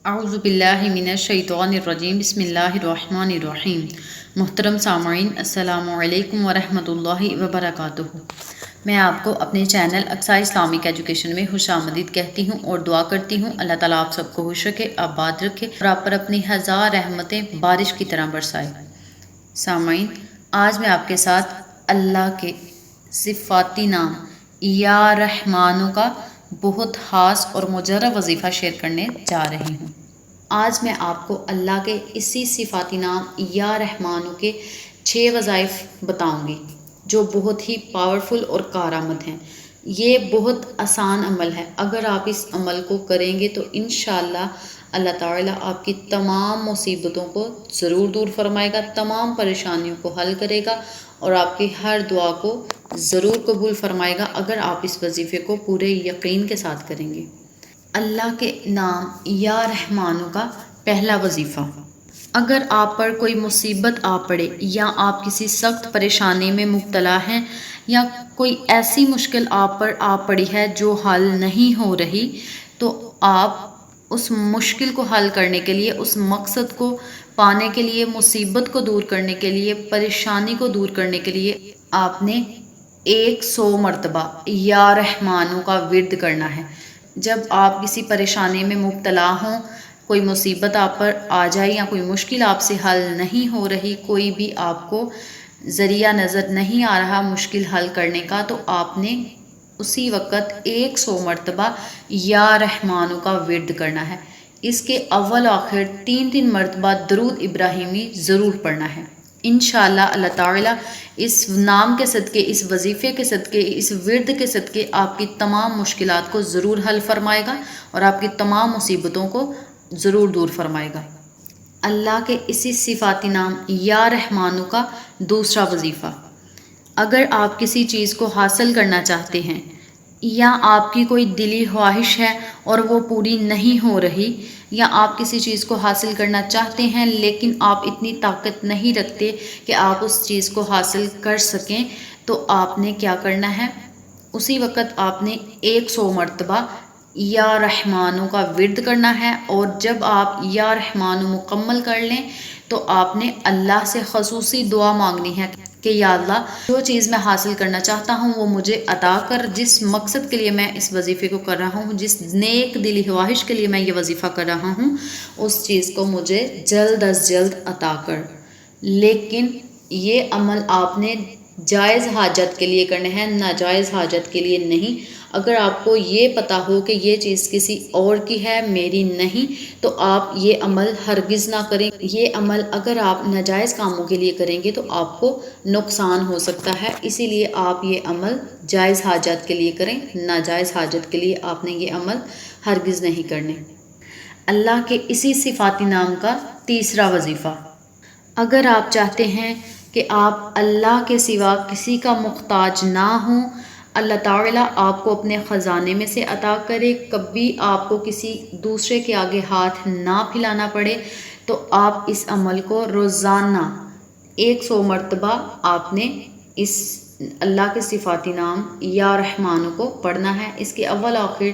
اعوذ باللہ من الشیطان الرجیم بسم اللہ الرحمن الرحیم۔ محترم سامعین، السلام علیکم ورحمۃ اللہ وبرکاتہ۔ میں آپ کو اپنے چینل اقصیٰ اسلامک ایجوکیشن میں خوش آمدید کہتی ہوں اور دعا کرتی ہوں اللہ تعالیٰ آپ سب کو خوش رکھے، آباد رکھے اور آپ پر اپنی ہزار رحمتیں بارش کی طرح برسائے۔ سامعین، آج میں آپ کے ساتھ اللہ کے صفاتی نام یا رحمانوں کا بہت خاص اور مجرب وظیفہ شیئر کرنے جا رہی ہوں۔ آج میں آپ کو اللہ کے اسی صفاتی نام یا رحمانوں کے 6 وظائف بتاؤں گی جو بہت ہی پاورفل اور کارآمد ہیں۔ یہ بہت آسان عمل ہے، اگر آپ اس عمل کو کریں گے تو انشاءاللہ اللہ تعالیٰ آپ کی تمام مصیبتوں کو ضرور دور فرمائے گا، تمام پریشانیوں کو حل کرے گا اور آپ کی ہر دعا کو ضرور قبول فرمائے گا اگر آپ اس وظیفے کو پورے یقین کے ساتھ کریں گے۔ اللہ کے نام یا رحمانوں کا پہلا وظیفہ۔ اگر آپ پر کوئی مصیبت آ پڑے یا آپ کسی سخت پریشانی میں مبتلا ہیں یا کوئی ایسی مشکل آپ پر آ پڑی ہے جو حل نہیں ہو رہی، تو آپ اس مشکل کو حل کرنے کے لیے، اس مقصد کو پانے کے لیے، مصیبت کو دور کرنے کے لیے، پریشانی کو دور کرنے کے لیے آپ نے 100 مرتبہ یا رحمانوں کا ورد کرنا ہے۔ جب آپ کسی پریشانی میں مبتلا ہوں، کوئی مصیبت آپ پر آ جائے یا کوئی مشکل آپ سے حل نہیں ہو رہی، کوئی بھی آپ کو ذریعہ نظر نہیں آ رہا مشکل حل کرنے کا، تو آپ نے اسی وقت 100 مرتبہ یا رحمانوں کا ورد کرنا ہے۔ اس کے اول آخر 3 مرتبہ درود ابراہیمی ضرور پڑھنا ہے۔ انشاءاللہ اللہ تعالیٰ اس نام کے صدقے، اس وظیفے کے صدقے، اس ورد کے صدقے آپ کی تمام مشکلات کو ضرور حل فرمائے گا اور آپ کی تمام مصیبتوں کو ضرور دور فرمائے گا۔ اللہ کے اسی صفاتی نام یا رحمانوں کا دوسرا وظیفہ۔ اگر آپ کسی چیز کو حاصل کرنا چاہتے ہیں یا آپ کی کوئی دلی خواہش ہے اور وہ پوری نہیں ہو رہی، یا آپ کسی چیز کو حاصل کرنا چاہتے ہیں لیکن آپ اتنی طاقت نہیں رکھتے کہ آپ اس چیز کو حاصل کر سکیں، تو آپ نے کیا کرنا ہے؟ اسی وقت آپ نے 100 مرتبہ یا رحمانوں کا ورد کرنا ہے، اور جب آپ یا رحمانوں مکمل کر لیں تو آپ نے اللہ سے خصوصی دعا مانگنی ہے کہ یا اللہ، جو چیز میں حاصل کرنا چاہتا ہوں وہ مجھے عطا کر، جس مقصد کے لیے میں اس وظیفے کو کر رہا ہوں، جس نیک دلی خواہش کے لیے میں یہ وظیفہ کر رہا ہوں، اس چیز کو مجھے جلد از جلد عطا کر۔ لیکن یہ عمل آپ نے جائز حاجت کے لیے کرنا ہے، ناجائز حاجت کے لیے نہیں۔ اگر آپ کو یہ پتہ ہو کہ یہ چیز کسی اور کی ہے، میری نہیں، تو آپ یہ عمل ہرگز نہ کریں۔ یہ عمل اگر آپ ناجائز کاموں کے لیے کریں گے تو آپ کو نقصان ہو سکتا ہے، اسی لیے آپ یہ عمل جائز حاجت کے لیے کریں، ناجائز حاجت کے لیے آپ نے یہ عمل ہرگز نہیں کرنے۔ اللہ کے اسی صفاتی نام کا تیسرا وظیفہ۔ اگر آپ چاہتے ہیں کہ آپ اللہ کے سوا کسی کا محتاج نہ ہوں، اللہ تعالیٰ آپ کو اپنے خزانے میں سے عطا کرے، کبھی آپ کو کسی دوسرے کے آگے ہاتھ نہ پھیلانا پڑے، تو آپ اس عمل کو روزانہ 100 مرتبہ آپ نے اس اللہ کے صفاتی نام یا رحمانوں کو پڑھنا ہے۔ اس کے اول آخر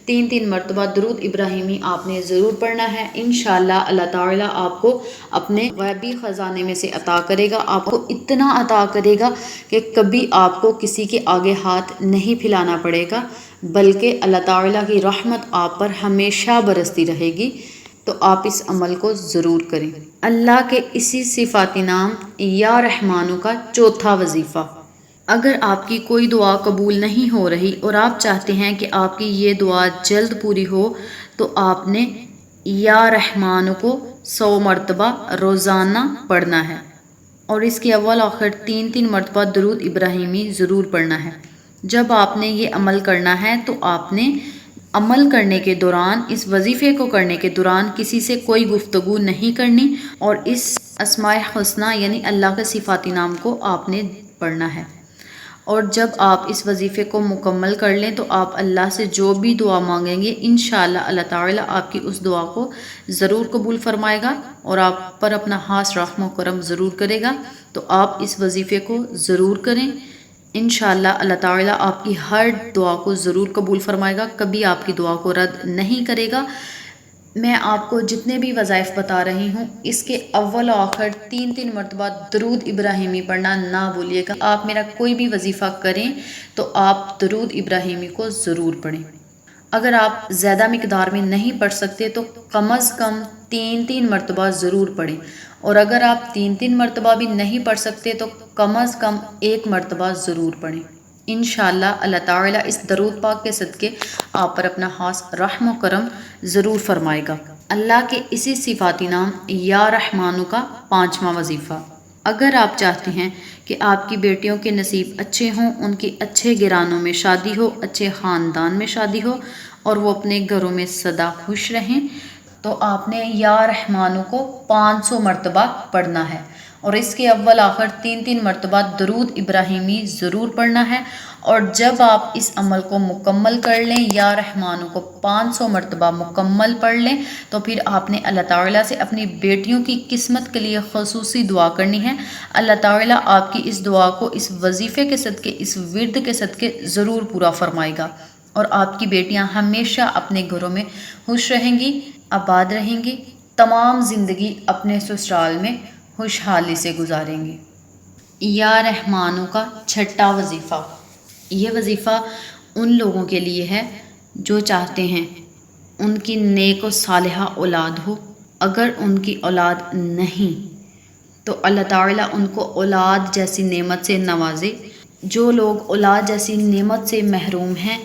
3 مرتبہ درود ابراہیمی آپ نے ضرور پڑھنا ہے۔ انشاءاللہ اللہ تعالیٰ آپ کو اپنے غیبی خزانے میں سے عطا کرے گا، آپ کو اتنا عطا کرے گا کہ کبھی آپ کو کسی کے آگے ہاتھ نہیں پھیلانا پڑے گا، بلکہ اللہ تعالیٰ کی رحمت آپ پر ہمیشہ برستی رہے گی۔ تو آپ اس عمل کو ضرور کریں۔ اللہ کے اسی صفاتی نام یا رحمانوں کا چوتھا وظیفہ۔ اگر آپ کی کوئی دعا قبول نہیں ہو رہی اور آپ چاہتے ہیں کہ آپ کی یہ دعا جلد پوری ہو، تو آپ نے یا رحمانوں کو 100 مرتبہ روزانہ پڑھنا ہے، اور اس کے اول آخر 3 مرتبہ درود ابراہیمی ضرور پڑھنا ہے۔ جب آپ نے یہ عمل کرنا ہے تو آپ نے عمل کرنے کے دوران، اس وظیفے کو کرنے کے دوران کسی سے کوئی گفتگو نہیں کرنی، اور اس اسماء حسنہ یعنی اللہ کے صفاتی نام کو آپ نے پڑھنا ہے۔ اور جب آپ اس وظیفے کو مکمل کر لیں تو آپ اللہ سے جو بھی دعا مانگیں گے، انشاءاللہ اللہ تعالیٰ آپ کی اس دعا کو ضرور قبول فرمائے گا اور آپ پر اپنا خاص رحم و کرم ضرور کرے گا۔ تو آپ اس وظیفے کو ضرور کریں، انشاءاللہ اللہ تعالیٰ آپ کی ہر دعا کو ضرور قبول فرمائے گا، کبھی آپ کی دعا کو رد نہیں کرے گا۔ میں آپ کو جتنے بھی وظائف بتا رہی ہوں اس کے اول و آخر 3 مرتبہ درود ابراہیمی پڑھنا نہ بھولیے گا۔ آپ میرا کوئی بھی وظیفہ کریں تو آپ درود ابراہیمی کو ضرور پڑھیں۔ اگر آپ زیادہ مقدار میں نہیں پڑھ سکتے تو کم از کم 3 مرتبہ ضرور پڑھیں، اور اگر آپ 3 مرتبہ بھی نہیں پڑھ سکتے تو کم از کم 1 مرتبہ ضرور پڑھیں۔ انشاءاللہ اللہ تعالیٰ اس درود پاک کے صدقے آپ پر اپنا خاص رحم و کرم ضرور فرمائے گا۔ اللہ کے اسی صفاتی نام یا رحمانو کا 5واں وظیفہ۔ اگر آپ چاہتے ہیں کہ آپ کی بیٹیوں کے نصیب اچھے ہوں، ان کی اچھے گھرانوں میں شادی ہو، اچھے خاندان میں شادی ہو اور وہ اپنے گھروں میں سدا خوش رہیں، تو آپ نے یا رحمانو کو 500 مرتبہ پڑھنا ہے، اور اس کے اول آخر 3 مرتبہ درود ابراہیمی ضرور پڑھنا ہے۔ اور جب آپ اس عمل کو مکمل کر لیں، یا رحمانو کو 500 مرتبہ مکمل پڑھ لیں، تو پھر آپ نے اللہ تعالیٰ سے اپنی بیٹیوں کی قسمت کے لیے خصوصی دعا کرنی ہے۔ اللہ تعالیٰ آپ کی اس دعا کو اس وظیفے کے صدقے، اس ورد کے صدقے ضرور پورا فرمائے گا، اور آپ کی بیٹیاں ہمیشہ اپنے گھروں میں خوش رہیں گی، آباد رہیں گی، تمام زندگی اپنے سسرال میں خوشحالی سے گزاریں گی۔ یا رحمانو کا 6واں وظیفہ۔ یہ وظیفہ ان لوگوں کے لیے ہے جو چاہتے ہیں ان کی نیک و صالحہ اولاد ہو۔ اگر ان کی اولاد نہیں تو اللہ تعالیٰ ان کو اولاد جیسی نعمت سے نوازے۔ جو لوگ اولاد جیسی نعمت سے محروم ہیں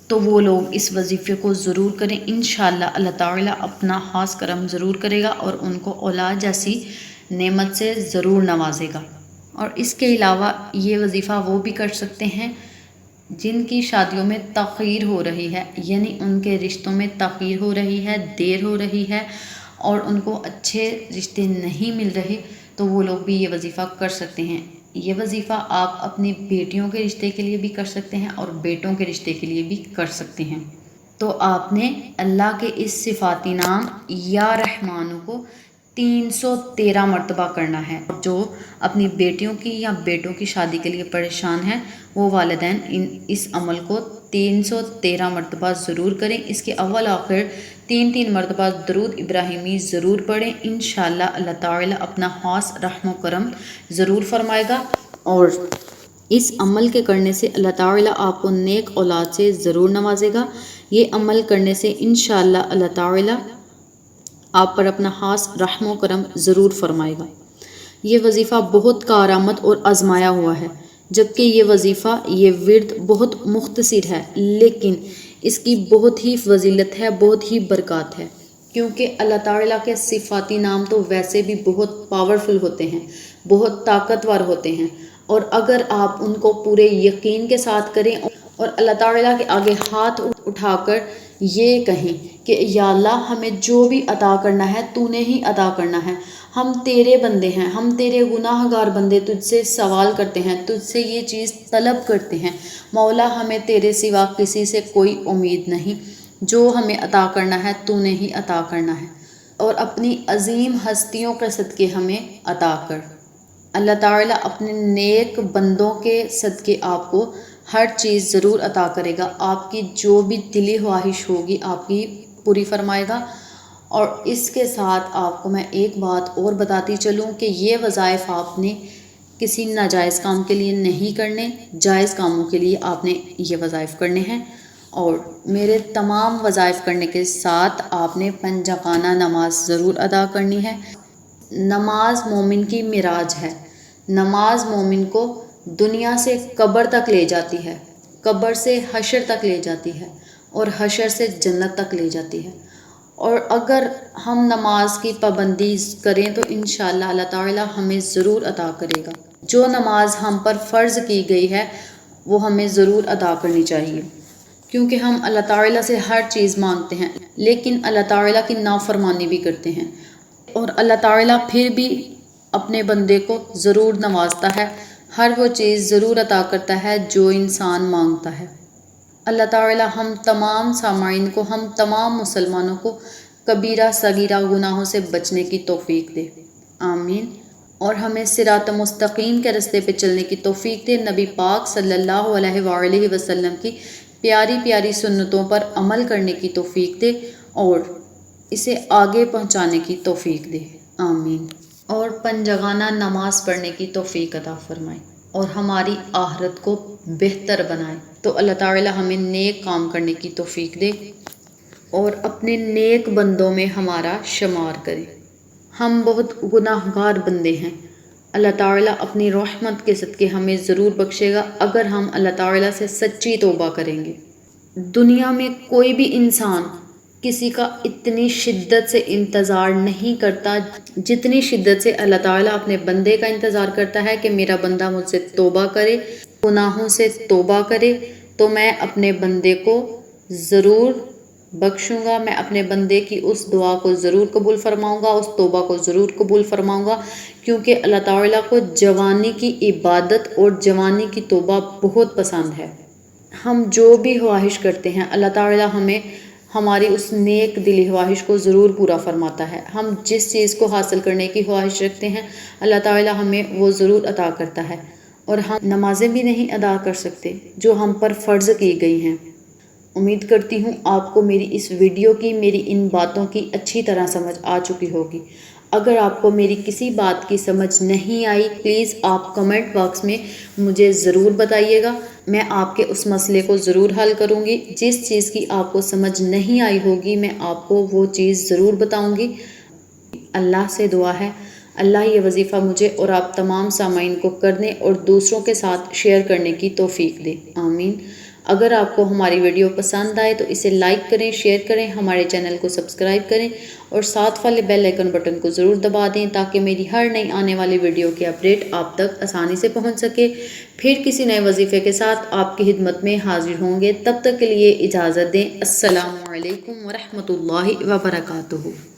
تو وہ لوگ اس وظیفے کو ضرور کریں۔ انشاءاللہ اللہ تعالیٰ اپنا خاص کرم ضرور کرے گا اور ان کو اولاد جیسی نعمت سے ضرور نوازے گا۔ اور اس کے علاوہ یہ وظیفہ وہ بھی کر سکتے ہیں جن کی شادیوں میں تاخیر ہو رہی ہے، یعنی ان کے رشتوں میں تاخیر ہو رہی ہے، دیر ہو رہی ہے اور ان کو اچھے رشتے نہیں مل رہے، تو وہ لوگ بھی یہ وظیفہ کر سکتے ہیں۔ یہ وظیفہ آپ اپنی بیٹیوں کے رشتے کے لیے بھی کر سکتے ہیں اور بیٹوں کے رشتے کے لیے بھی کر سکتے ہیں۔ تو آپ نے اللہ کے اس صفاتی نام یا رحمانو کو 313 مرتبہ کرنا ہے۔ جو اپنی بیٹیوں کی یا بیٹوں کی شادی کے لیے پریشان ہیں وہ والدین اس عمل کو 313 مرتبہ ضرور کریں۔ اس کے اول آخر 3 مرتبہ درود ابراہیمی ضرور پڑھیں۔ انشاءاللہ اللہ تعالیٰ اپنا خاص رحم و کرم ضرور فرمائے گا، اور اس عمل کے کرنے سے اللہ تعالیٰ آپ کو نیک اولاد سے ضرور نوازے گا۔ یہ عمل کرنے سے انشاءاللہ اللہ تعالیٰ آپ پر اپنا خاص رحم و کرم ضرور فرمائے گا۔ یہ وظیفہ بہت کارآمد اور آزمایا ہوا ہے، جبکہ یہ وظیفہ، یہ ورد بہت مختصر ہے، لیکن اس کی بہت ہی فضیلت ہے، بہت ہی برکات ہے، کیونکہ اللہ تعالیٰ کے صفاتی نام تو ویسے بھی بہت پاورفل ہوتے ہیں، بہت طاقتور ہوتے ہیں، اور اگر آپ ان کو پورے یقین کے ساتھ کریں اور اللہ تعالیٰ کے آگے ہاتھ اٹھا کر یہ کہیں کہ یا اللہ ہمیں جو بھی عطا کرنا ہے تو نے ہی عطا کرنا ہے، ہم تیرے بندے ہیں، ہم تیرے گناہ گار بندے، تجھ سے سوال کرتے ہیں، تجھ سے یہ چیز طلب کرتے ہیں، مولا ہمیں تیرے سوا کسی سے کوئی امید نہیں، جو ہمیں عطا کرنا ہے تو نے ہی عطا کرنا ہے، اور اپنی عظیم ہستیوں کے صدقے ہمیں عطا کر۔ اللہ تعالیٰ اپنے نیک بندوں کے صدقے آپ کو ہر چیز ضرور عطا کرے گا، آپ کی جو بھی دلی خواہش ہوگی آپ کی پوری فرمائے گا۔ اور اس کے ساتھ آپ کو میں ایک بات اور بتاتی چلوں کہ یہ وظائف آپ نے کسی ناجائز کام کے لیے نہیں کرنے، جائز کاموں کے لیے آپ نے یہ وظائف کرنے ہیں، اور میرے تمام وظائف کرنے کے ساتھ آپ نے پنجگانہ نماز ضرور ادا کرنی ہے۔ نماز مومن کی معراج ہے، نماز مومن کو دنیا سے قبر تک لے جاتی ہے، قبر سے حشر تک لے جاتی ہے، اور حشر سے جنت تک لے جاتی ہے۔ اور اگر ہم نماز کی پابندی کریں تو انشاءاللہ اللہ تعالیٰ ہمیں ضرور عطا کرے گا۔ جو نماز ہم پر فرض کی گئی ہے وہ ہمیں ضرور ادا کرنی چاہیے، کیونکہ ہم اللہ تعالیٰ سے ہر چیز مانگتے ہیں لیکن اللہ تعالیٰ کی نافرمانی بھی کرتے ہیں، اور اللہ تعالیٰ پھر بھی اپنے بندے کو ضرور نوازتا ہے، ہر وہ چیز ضرور عطا کرتا ہے جو انسان مانگتا ہے۔ اللہ تعالیٰ ہم تمام سامعین کو، ہم تمام مسلمانوں کو کبیرہ صغیرہ گناہوں سے بچنے کی توفیق دے، آمین، اور ہمیں صراط مستقیم کے راستے پہ چلنے کی توفیق دے، نبی پاک صلی اللہ علیہ وآلہ وسلم کی پیاری پیاری سنتوں پر عمل کرنے کی توفیق دے، اور اسے آگے پہنچانے کی توفیق دے، آمین۔ اور پنجگانہ نماز پڑھنے کی توفیق عطا فرمائے اور ہماری آخرت کو بہتر بنائے۔ تو اللہ تعالی ہمیں نیک کام کرنے کی توفیق دے اور اپنے نیک بندوں میں ہمارا شمار کرے۔ ہم بہت گناہ گار بندے ہیں، اللہ تعالیٰ اپنی رحمت کے صدقے ہمیں ضرور بخشے گا اگر ہم اللہ تعالیٰ سے سچی توبہ کریں گے۔ دنیا میں کوئی بھی انسان کسی کا اتنی شدت سے انتظار نہیں کرتا جتنی شدت سے اللہ تعالیٰ اپنے بندے کا انتظار کرتا ہے کہ میرا بندہ مجھ سے توبہ کرے، گناہوں سے توبہ کرے تو میں اپنے بندے کو ضرور بخشوں گا، میں اپنے بندے کی اس دعا کو ضرور قبول فرماؤں گا، اس توبہ کو ضرور قبول فرماؤں گا، کیونکہ اللہ تعالیٰ کو جوانی کی عبادت اور جوانی کی توبہ بہت پسند ہے۔ ہم جو بھی خواہش کرتے ہیں اللہ تعالیٰ ہمیں ہماری اس نیک دلی خواہش کو ضرور پورا فرماتا ہے۔ ہم جس چیز کو حاصل کرنے کی خواہش رکھتے ہیں اللہ تعالیٰ ہمیں وہ ضرور عطا کرتا ہے، اور ہم نمازیں بھی نہیں ادا کر سکتے جو ہم پر فرض کی گئی ہیں۔ امید کرتی ہوں آپ کو میری اس ویڈیو کی، میری ان باتوں کی اچھی طرح سمجھ آ چکی ہوگی۔ اگر آپ کو میری کسی بات کی سمجھ نہیں آئی پلیز آپ کمنٹ باکس میں مجھے ضرور بتائیے گا، میں آپ کے اس مسئلے کو ضرور حل کروں گی۔ جس چیز کی آپ کو سمجھ نہیں آئی ہوگی میں آپ کو وہ چیز ضرور بتاؤں گی۔ اللہ سے دعا ہے اللہ یہ وظیفہ مجھے اور آپ تمام سامعین کو کرنے اور دوسروں کے ساتھ شیئر کرنے کی توفیق دے، آمین۔ اگر آپ کو ہماری ویڈیو پسند آئے تو اسے لائک کریں، شیئر کریں، ہمارے چینل کو سبسکرائب کریں اور ساتھ والے بیل آئیکن بٹن کو ضرور دبا دیں تاکہ میری ہر نئی آنے والی ویڈیو کی اپڈیٹ آپ تک آسانی سے پہنچ سکے۔ پھر کسی نئے وظیفے کے ساتھ آپ کی خدمت میں حاضر ہوں گے، تب تک کے لیے اجازت دیں۔ السلام علیکم ورحمۃ اللہ وبرکاتہ۔